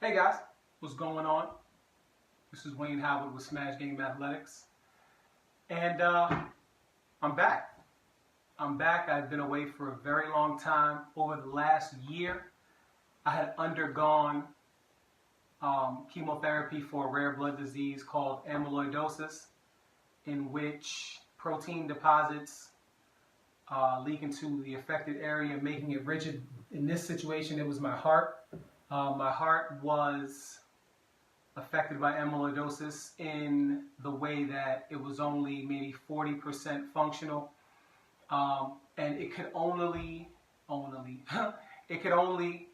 Hey guys, what's going on? This is Wayne Howard with Smash Game Athletics, and I'm back. I've been away for a very long time. Over the last year, I had undergone chemotherapy for a rare blood disease called amyloidosis, in which protein deposits leak into the affected area, making it rigid. In this situation, it was my heart. My heart was affected by amyloidosis in the way that it was only maybe 40% functional, and it could only it could only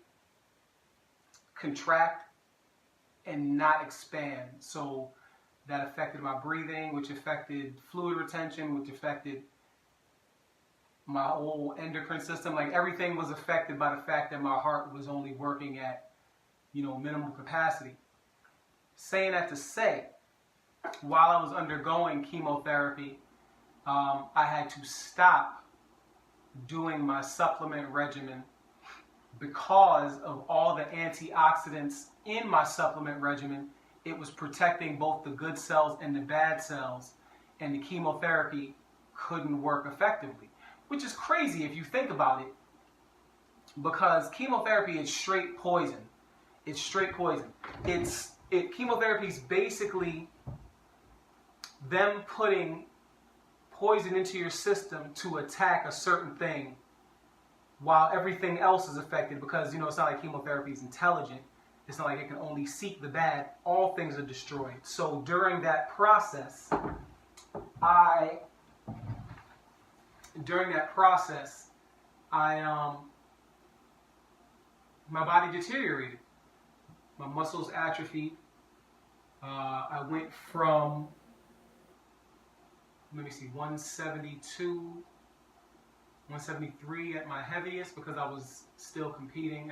contract and not expand. So that affected my breathing, which affected fluid retention, which affected my whole endocrine system. Like, everything was affected by the fact that my heart was only working at minimal capacity. Saying that to say, while I was undergoing chemotherapy, I had to stop doing my supplement regimen because of all the antioxidants in my supplement regimen. It was protecting both the good cells and the bad cells, and the chemotherapy couldn't work effectively, which is crazy if you think about it, because chemotherapy is straight poison. It's straight poison. Chemotherapy is basically them putting poison into your system to attack a certain thing while everything else is affected, because it's not like chemotherapy is intelligent. It's not like it can only seek the bad. All things are destroyed. So during that process, my body deteriorated. My muscles atrophied. I went from, 172, 173 at my heaviest, because I was still competing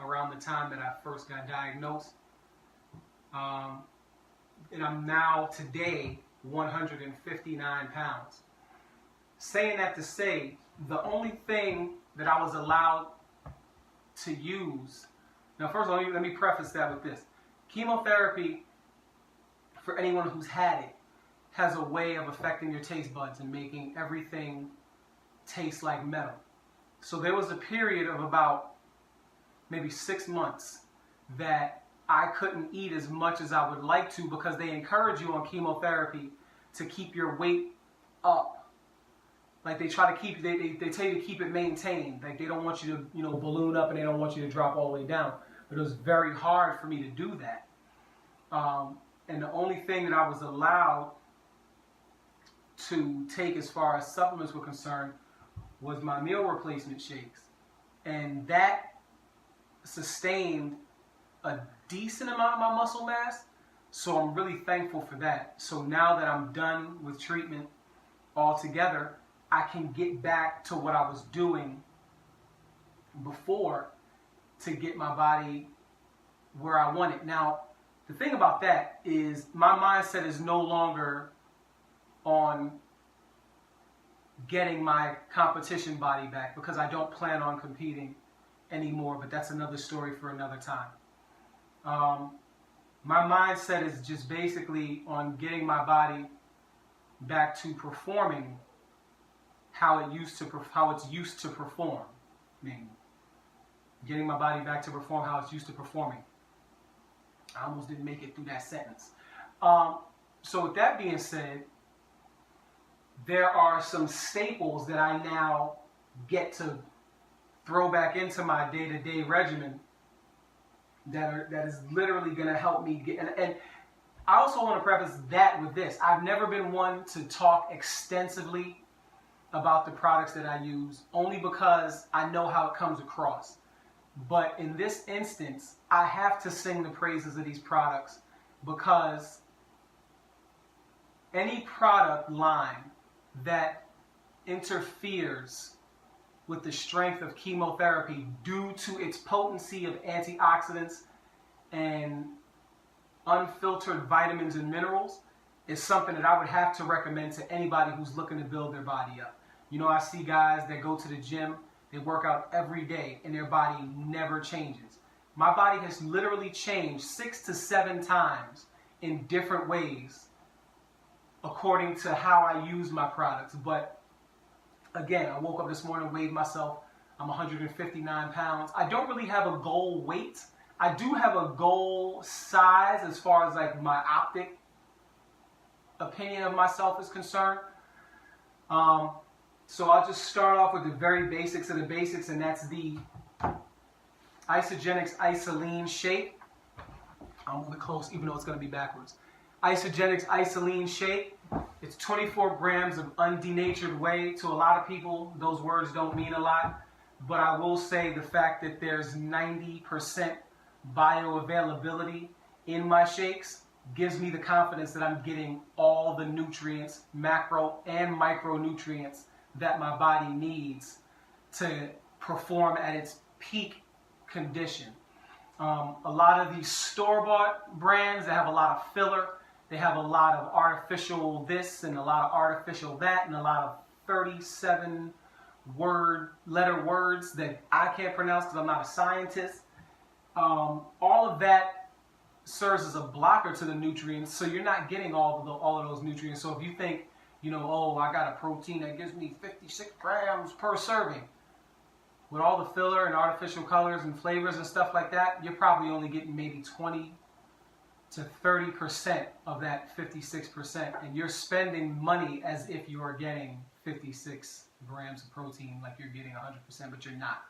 around the time that I first got diagnosed. And I'm now, today, 159 pounds. Saying that to say, the only thing that I was allowed to use. Now, first of all, let me preface that with this. Chemotherapy, for anyone who's had it, has a way of affecting your taste buds and making everything taste like metal. So there was a period of about maybe 6 months that I couldn't eat as much as I would like to, because they encourage you on chemotherapy to keep your weight up. Like, they try to keep, they tell you to keep it maintained. Like, they don't want you to, balloon up, and they don't want you to drop all the way down. But it was very hard for me to do that. And the only thing that I was allowed to take as far as supplements were concerned was my meal replacement shakes. And that sustained a decent amount of my muscle mass. So I'm really thankful for that. So now that I'm done with treatment altogether, I can get back to what I was doing before to get my body where I want it. Now, the thing about that is my mindset is no longer on getting my competition body back, because I don't plan on competing anymore, but that's another story for another time. My mindset is just basically on getting my body back to performing how it's used to perform. I mean, getting my body back to perform how it's used to performing. I almost didn't make it through that sentence. So with that being said, there are some staples that I now get to throw back into my day-to-day regimen that is literally going to help me get. And I also want to preface that with this: I've never been one to talk extensively about the products that I use, only because I know how it comes across. But in this instance, I have to sing the praises of these products, because any product line that interferes with the strength of chemotherapy due to its potency of antioxidants and unfiltered vitamins and minerals is something that I would have to recommend to anybody who's looking to build their body up. I see guys that go to the gym, they work out every day, and their body never changes. My body has literally changed 6 to 7 times in different ways according to how I use my products. But again, I woke up this morning, weighed myself. I'm 159 pounds. I don't really have a goal weight. I do have a goal size as far as like my optic opinion of myself is concerned. So I'll just start off with the very basics of the basics, and that's the Isagenix Isoline Shake. I'll move it close even though it's going to be backwards. Isagenix Isoline Shake. It's 24 grams of undenatured whey. To a lot of people, those words don't mean a lot. But I will say the fact that there's 90% bioavailability in my shakes gives me the confidence that I'm getting all the nutrients, macro and micronutrients, that my body needs to perform at its peak condition. A lot of these store-bought brands that have a lot of filler, they have a lot of artificial this and a lot of artificial that and a lot of 37 letter words that I can't pronounce because I'm not a scientist. All of that serves as a blocker to the nutrients, so you're not getting all of those nutrients. So if you think, oh, I got a protein that gives me 56 grams per serving, with all the filler and artificial colors and flavors and stuff like that, you're probably only getting maybe 20 to 30% of that 56%, and you're spending money as if you are getting 56 grams of protein like you're getting 100%, but you're not.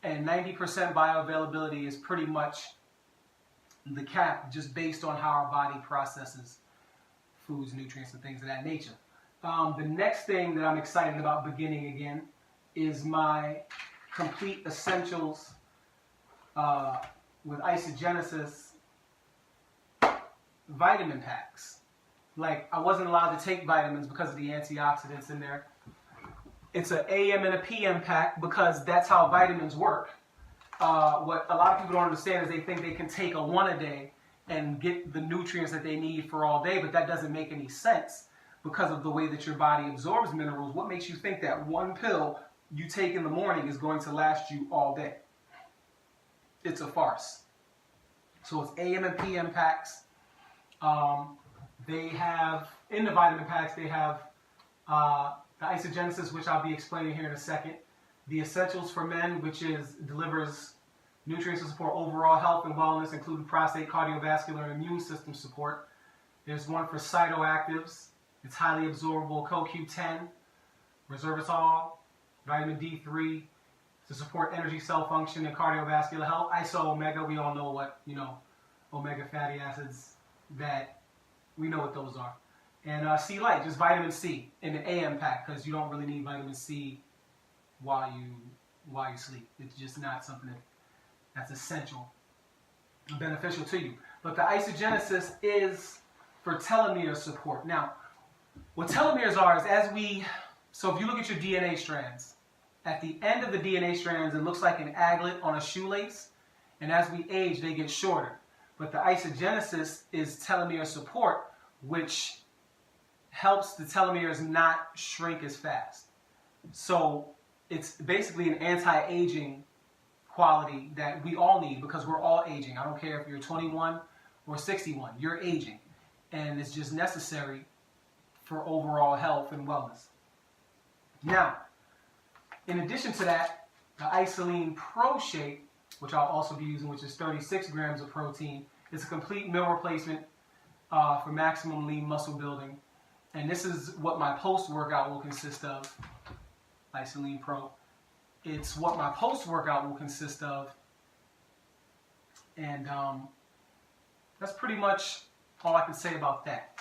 And 90% bioavailability is pretty much the cap, just based on how our body processes foods, nutrients, and things of that nature. The next thing that I'm excited about beginning again is my complete essentials with Isagenesis vitamin packs. Like, I wasn't allowed to take vitamins because of the antioxidants in there. It's an AM and a PM pack because that's how vitamins work. What a lot of people don't understand is they think they can take a one a day and get the nutrients that they need for all day, but that doesn't make any sense because of the way that your body absorbs minerals. What makes you think that one pill you take in the morning is going to last you all day? It's a farce. So it's AM and PM packs. They have, in the vitamin packs, they have the Isagenesis, which I'll be explaining here in a second. The Essentials for Men, which delivers nutrients to support overall health and wellness, including prostate, cardiovascular, and immune system support. There's one for cytoactives. It's highly absorbable CoQ10, resveratrol, vitamin D3 to support energy, cell function, and cardiovascular health. Iso-omega, we all know what, omega fatty acids, that we know what those are. And C-Light, just vitamin C in the AM pack, because you don't really need vitamin C while you sleep. It's just not something that's essential and beneficial to you. But the Isagenesis is for telomere support. Now, what telomeres are is so if you look at your DNA strands, at the end of the DNA strands, it looks like an aglet on a shoelace, and as we age, they get shorter. But the Isagenesis is telomere support, which helps the telomeres not shrink as fast. So it's basically an anti-aging quality that we all need because we're all aging. I don't care if you're 21 or 61, you're aging. And it's just necessary for overall health and wellness. Now, in addition to that, the Isoline Pro Shake, which I'll also be using, which is 36 grams of protein, is a complete meal replacement for maximum lean muscle building. And this is what my post-workout will consist of, Isoline Pro. It's what my post-workout will consist of. And that's pretty much all I can say about that.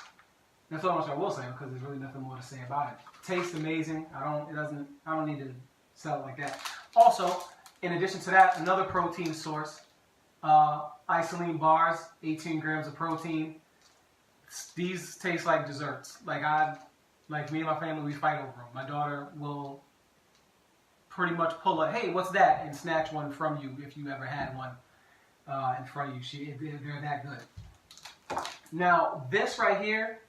That's all much I will say because there's really nothing more to say about it. Tastes amazing. I don't need to sell it like that. Also, in addition to that, another protein source, Isoline bars, 18 grams of protein. These taste like desserts. Like me and my family, we fight over them. My daughter will pretty much pull a, hey, what's that? And snatch one from you if you ever had one in front of you. They're that good. Now, this right here,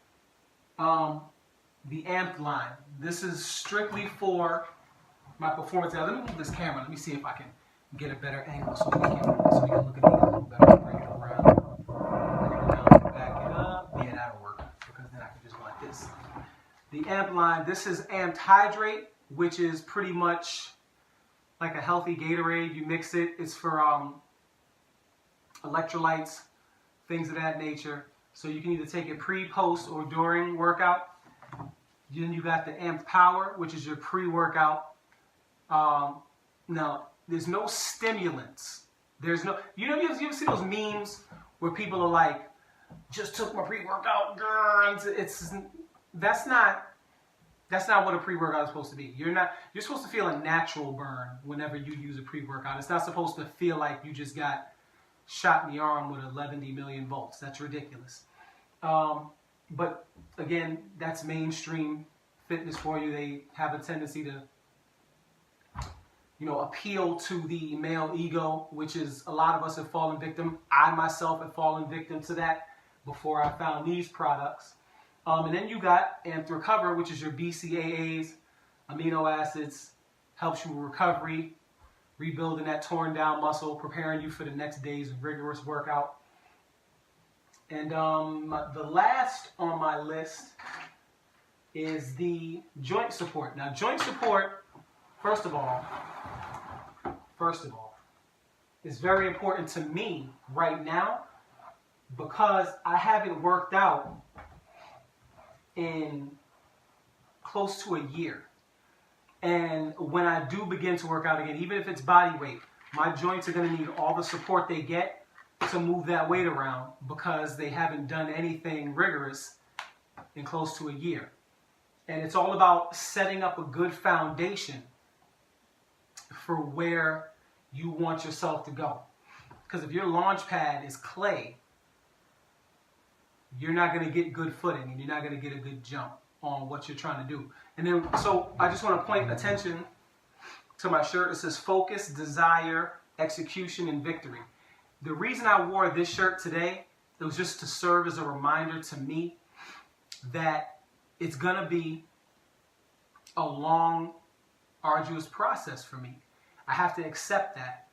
the Amped line. This is strictly for my performance. Now, let me move this camera. Let me see if I can get a better angle so we can look at these a little better. Bring it around, back it up. Yeah, that'll work because then I can just go like this. The amp line, this is amped hydrate, which is pretty much like a healthy Gatorade. You mix it. It's for electrolytes, things of that nature. So you can either take it pre, post, or during workout. Then you got the amped power, which is your pre-workout. Now, there's no stimulants. There's no, you ever see those memes where people are like, just took my pre-workout, that's not what a pre-workout is supposed to be. You're supposed to feel a natural burn whenever you use a pre-workout. It's not supposed to feel like you just got shot in the arm with 11 million volts. That's ridiculous. But again, that's mainstream fitness for you. They have a tendency to, appeal to the male ego, which is a lot of us have fallen victim. I myself have fallen victim to that before I found these products. And then you got Amped Recover, which is your BCAAs, amino acids, helps you with recovery, rebuilding that torn down muscle, preparing you for the next day's rigorous workout. And the last on my list is the joint support. Now, joint support, first of all, is very important to me right now because I haven't worked out in close to a year. And when I do begin to work out again, even if it's body weight, my joints are going to need all the support they get to move that weight around because they haven't done anything rigorous in close to a year. And it's all about setting up a good foundation for where you want yourself to go. Because if your launch pad is clay, you're not going to get good footing and you're not going to get a good jump on what you're trying to do. And then, so I just want to point attention to my shirt. It says focus, desire, execution, and victory. The reason I wore this shirt today, it was just to serve as a reminder to me that it's going to be a long, arduous process for me. I have to accept that,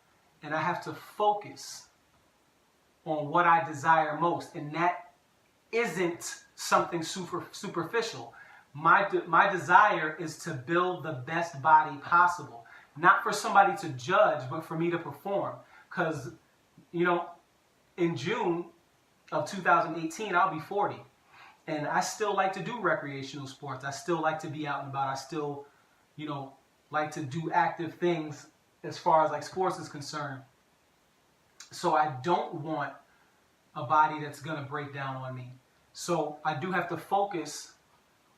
and I have to focus on what I desire most, and that isn't something superficial. My desire is to build the best body possible, not for somebody to judge, but for me to perform. Because, in June of 2018, I'll be 40, and I still like to do recreational sports. I still like to be out and about. I still, like to do active things as far as like sports is concerned. So I don't want a body that's going to break down on me. So I do have to focus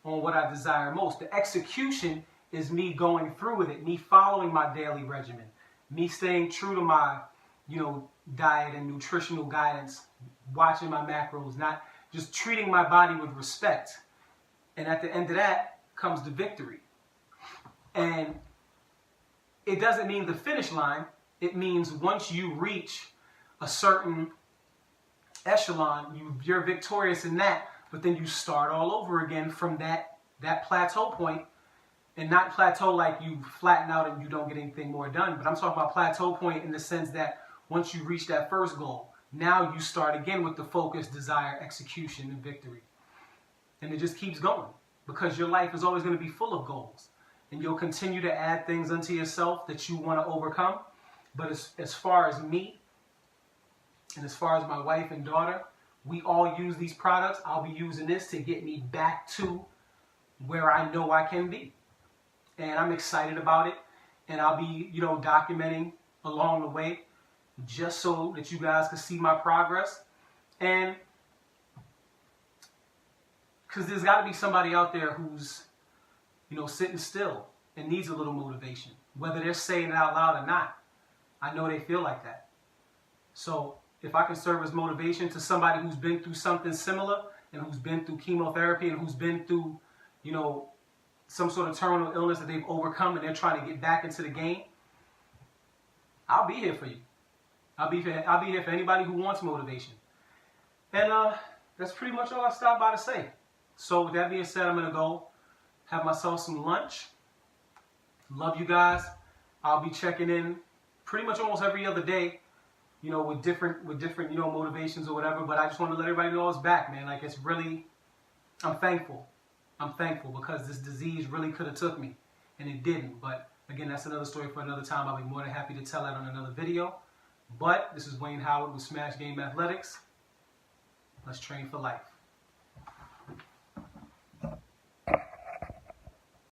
on what I desire most. The execution is me going through with it, me following my daily regimen, me staying true to my, diet and nutritional guidance, watching my macros, not just treating my body with respect. And at the end of that comes the victory. And it doesn't mean the finish line. It means once you reach a certain echelon, you're victorious in that, but then you start all over again from that plateau point, and not plateau like you flatten out and you don't get anything more done, but I'm talking about plateau point in the sense that once you reach that first goal, now you start again with the focus, desire, execution, and victory. And it just keeps going because your life is always going to be full of goals. And you'll continue to add things unto yourself that you want to overcome. But as far as me, and as far as my wife and daughter, we all use these products. I'll be using this to get me back to where I know I can be. And I'm excited about it. And I'll be, documenting along the way just so that you guys can see my progress. And because there's got to be somebody out there who's, sitting still and needs a little motivation, whether they're saying it out loud or not. I know they feel like that. So if I can serve as motivation to somebody who's been through something similar and who's been through chemotherapy and who's been through, some sort of terminal illness that they've overcome and they're trying to get back into the game, I'll be here for you. I'll be here for anybody who wants motivation. And that's pretty much all I stopped by to say. So with that being said, I'm going to go have myself some lunch. Love you guys. I'll be checking in pretty much almost every other day, you know, with different, you know, motivations or whatever. But I just want to let everybody know it's back, man. Like, it's really, I'm thankful. I'm thankful because this disease really could have took me, and it didn't. But again, that's another story for another time. I'll be more than happy to tell that on another video. But this is Wayne Howard with Smash Game Athletics. Let's train for life.